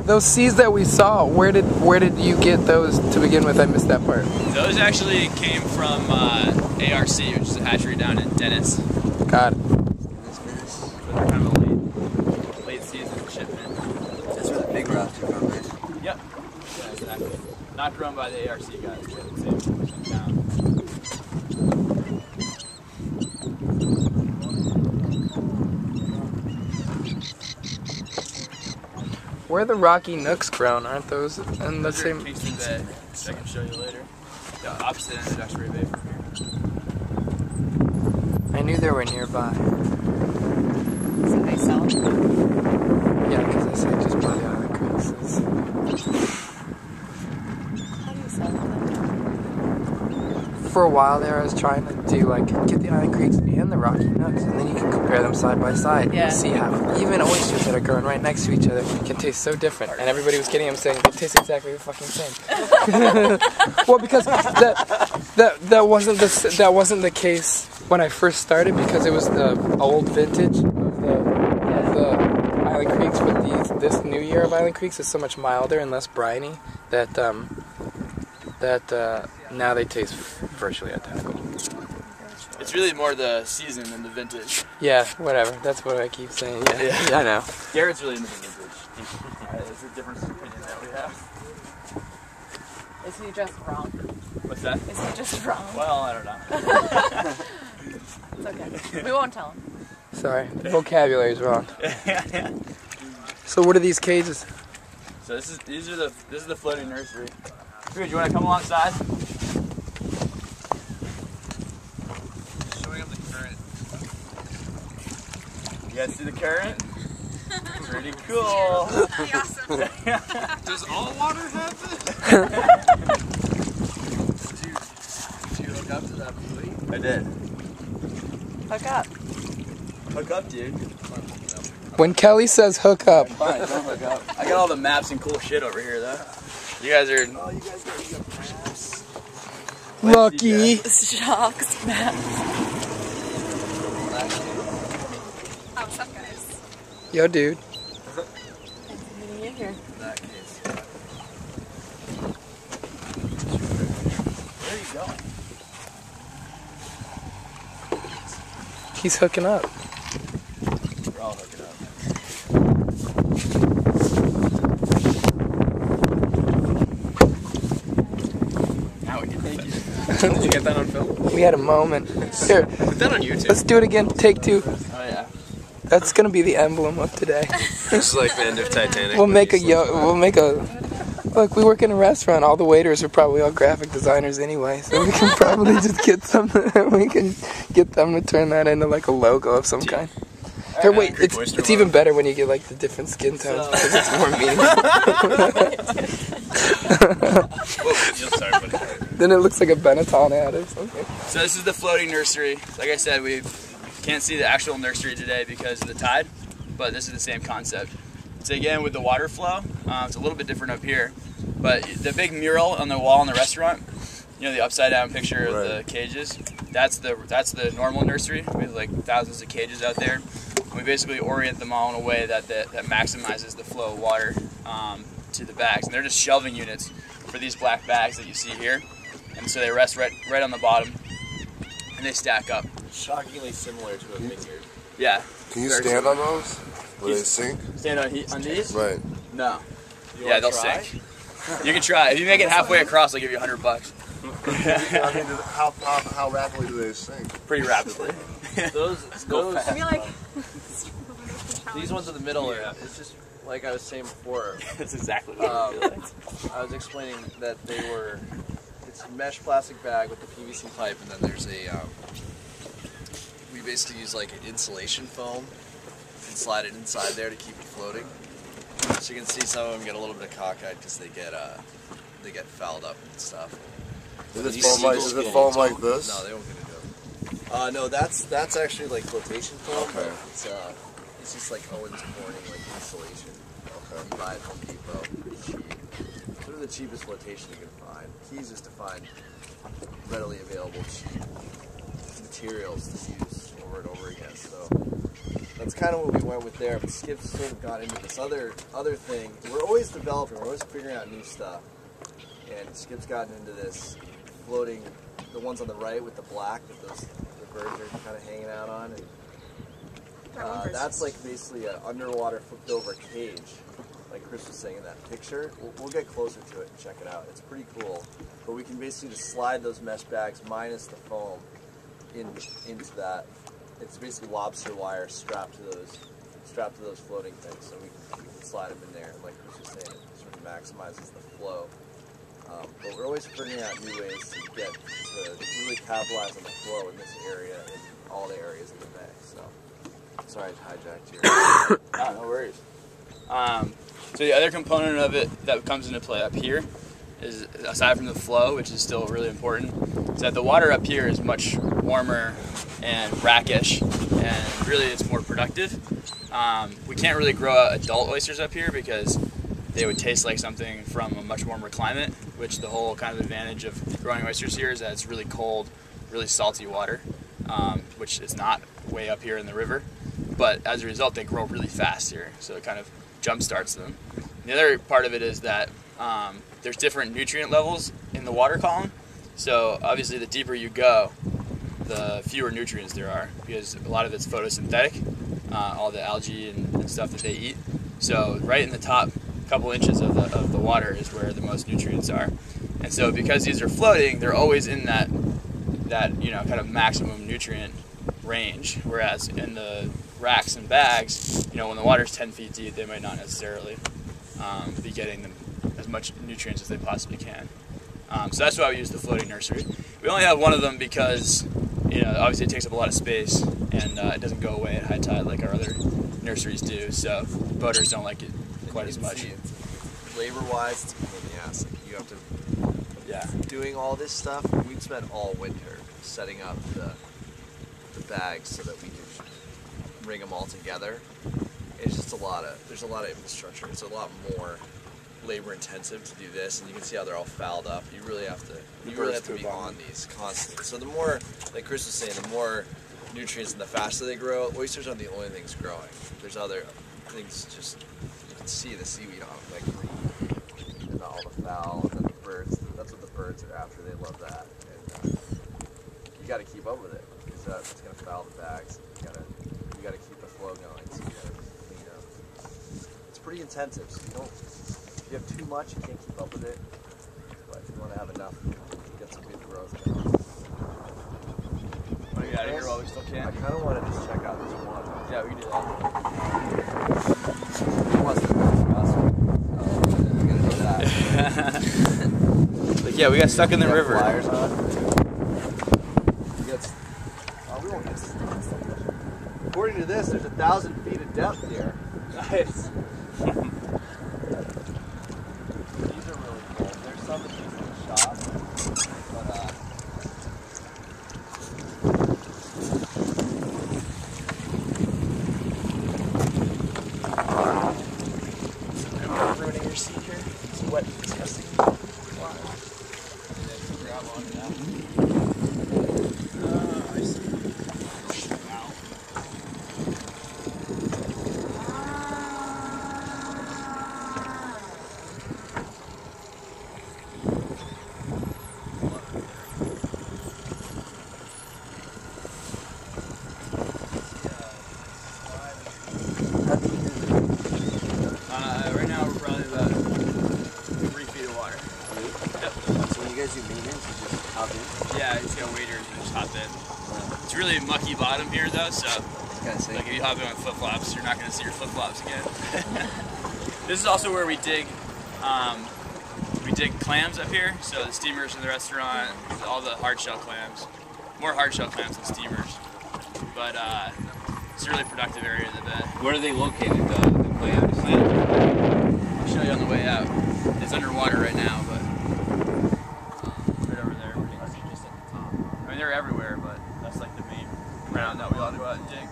those seeds that we saw, where did you get those to begin with? I missed that part. Those actually came from ARC, which is a hatchery down in Dennis. Got it. They're kind of a late season shipment. That's where the big rocks are from, right? Yep. Yeah, exactly. Not grown by the ARC guys, but same town. Where are the Rocky Nooks grown? Aren't those in the same? Kingston Bay, which I can show you later. The opposite end of Duxbury Bay from here. I knew they were nearby. So they sell them? Yeah, because I said just by the Island Creeks. How do you sell them? For a while there, I was trying to do get the Island Creeks and the Rocky Nooks, and then you can compare them side by side. Yeah. And see how even oysters that are growing right next to each other can taste so different. And everybody was kidding. I'm saying they taste exactly the fucking same. Well, because that wasn't the case when I first started, because it was the old vintage of the Island Creeks, but this new year of Island Creeks is so much milder and less briny that now they taste virtually identical. It's really more the season than the vintage. Yeah, whatever. That's what I keep saying. Yeah, I know. Garrett's really into the vintage. It's a different opinion that we have. Is he just wrong? What's that? Is he just wrong? Well, I don't know. It's okay. We won't tell him. Sorry, the vocabulary's wrong. So what are these cages? So this is the floating nursery. Dude, you want to come alongside? Showing up the current. You guys see the current? Pretty cool. Pretty awesome. Does all water have this? Did you hook up to that buoy? I did. Hook up. Hook up, dude. When Kelly says hook up. Fine, don't hook up. I got all the maps and cool shit over here, though. You guys are... Oh, you guys got maps. Lucky. Sharks, man. Oh, what's up, guys? Yo, dude. Thanks for meeting you here. In that case. Where are you going? He's hooking up. We're all hooking up. Now we can thank you. Did you get that on film? We had a moment. Here, Put that on YouTube. let's do it again. Take two. Oh yeah. That's gonna be the emblem of today. Just like the end of Titanic. We'll make a. Look, we work in a restaurant. All the waiters are probably all graphic designers anyway, so we can probably just get some. We can get them to turn that into like a logo of some kind. Here, wait, it's even better when you get like the different skin tones because it's more meaningful. Sorry, buddy. Then it looks like a Benetton ad or something. So this is the floating nursery. Like I said, we can't see the actual nursery today because of the tide, but this is the same concept. So again, with the water flow, it's a little bit different up here, but the big mural on the wall in the restaurant, you know, the upside down picture of the cages, that's the normal nursery. We have like thousands of cages out there. And we basically orient them all in a way that maximizes the flow of water to the bags. And they're just shelving units for these black bags that you see here. And so they rest right on the bottom, and they stack up. Shockingly similar to a vineyard. Yeah. Can you stand on those? Will they sink? Stand on these? Right. No. Yeah, they'll sink. You can try. If you make it halfway across, I'll give you $100. I mean, how rapidly do they sink? Pretty rapidly. Those I feel like these ones in the middle are. It's just like I was saying before. That's exactly what I feel like. I was explaining that they were. It's a mesh plastic bag with the PVC pipe, and then there's a. We basically use like an insulation foam and slide it inside there to keep it floating. So you can see some of them get a little bit cockeyed because they get fouled up and stuff. Does it foam like this? No, they won't get it up. No, that's actually like flotation foam. Okay. It's just like Owens Corning, like insulation. Okay. You buy it at Home Depot. It's cheap. Sort of the cheapest flotation you can find. The key is just to find readily available cheap materials to use over and over again. So that's kind of what we went with there. But Skip's sort of got into this other thing. We're always developing. We're always figuring out new stuff. And Skip's gotten into this floating, the ones on the right with the black that the birds are kind of hanging out on. And that's like basically an underwater flipped over cage, like Chris was saying in that picture. We'll get closer to it and check it out. It's pretty cool. But we can basically just slide those mesh bags minus the foam into that. It's basically lobster wire strapped to those floating things. So we can slide them in there. And like Chris was saying, it sort of maximizes the flow. But we're always figuring out new ways to really capitalize on the flow in this area and all the areas of the bay. So, sorry I hijacked you. No worries. So the other component of it that comes into play up here is, aside from the flow, which is still really important, is that the water up here is much warmer and brackish, and really it's more productive. We can't really grow adult oysters up here because they would taste like something from a much warmer climate, which the whole kind of advantage of growing oysters here is that it's really cold, really salty water, which is not way up here in the river. But as a result, they grow really fast here, so it kind of jump starts them. And the other part of it is that there's different nutrient levels in the water column. So obviously the deeper you go, the fewer nutrients there are, because a lot of it's photosynthetic, all the algae and stuff that they eat. So right in the top couple inches of the water is where the most nutrients are. And so because these are floating, they're always in that kind of maximum nutrient range, whereas in the racks and bags, when the water's 10 feet deep, they might not necessarily be getting them as much nutrients as they possibly can. So that's why we use the floating nursery. We only have one of them because obviously it takes up a lot of space, and it doesn't go away at high tide like our other nurseries do, so boaters don't like it quite as much. Labor-wise, it's a pain in the ass. Like, you have to, doing all this stuff. We'd spent all winter setting up the bags so that we could ring them all together. It's just there's a lot of infrastructure. It's a lot more labor intensive to do this, and you can see how they're all fouled up. You really have to be on these constantly. So the more, like Chris was saying, the more nutrients and the faster they grow. Oysters aren't the only things growing. There's other things. Just you can see the seaweed on like green and all the foul, and then the birds. That's what the birds are after. They love that, and you got to keep up with it because it's going to foul the bags. You got to keep the flow going. So you got to clean up. It's pretty intensive. So if you have too much, you can't keep up with it. But if you want to have enough, you get some good growth going. Want to get out of here while we still can? I kind of want to just check out this one. Yeah, we can do that. It wasn't for us. We're going to do that. But yeah, we got stuck in the You got river. Flyers on. We won't get stuck. According to this, there's 1,000 feet of depth here. Nice. These are really cool. There's some of these in the shop, but Ruining your seat here. It's wet, disgusting. I see. Right now we're probably about 3 feet of water. Yep. So when you guys do maintenance, you just hop in? Yeah, you just got waders and just hop in. It's really mucky bottom here though, so like if you hop in on flip-flops, you're not going to see your flip-flops again. This is also where we dig clams up here, so the steamers in the restaurant, all the hard shell clams. More hard shell clams than steamers. But it's a really productive area of the bay. Where are they located, the clams? I'll show you on the way out. It's underwater right now, but right over there. Just at the top. I mean, they're everywhere, but that's like the main ground that we all go out and dig.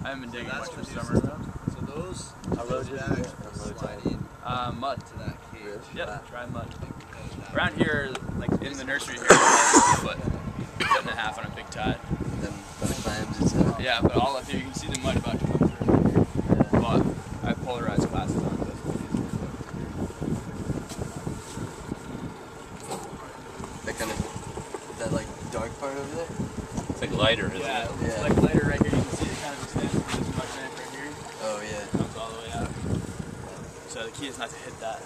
I haven't been digging much this summer though. so those bags will slide in Mud. to that cage. Yep, dry mud. Around here, like in the nursery here, it's 1 foot. foot and a half on a big tide. And then when it climbs, it's Yeah, but all up here, you can see the mud about to come through. But I have polarized glasses on. that kind of that like dark part over there. It's like lighter, isn't Yeah, it? it's Yeah. like later right here, you can see it kind of extends from this mud bank right here. Oh yeah. It comes all the way out. So the key is not to hit that.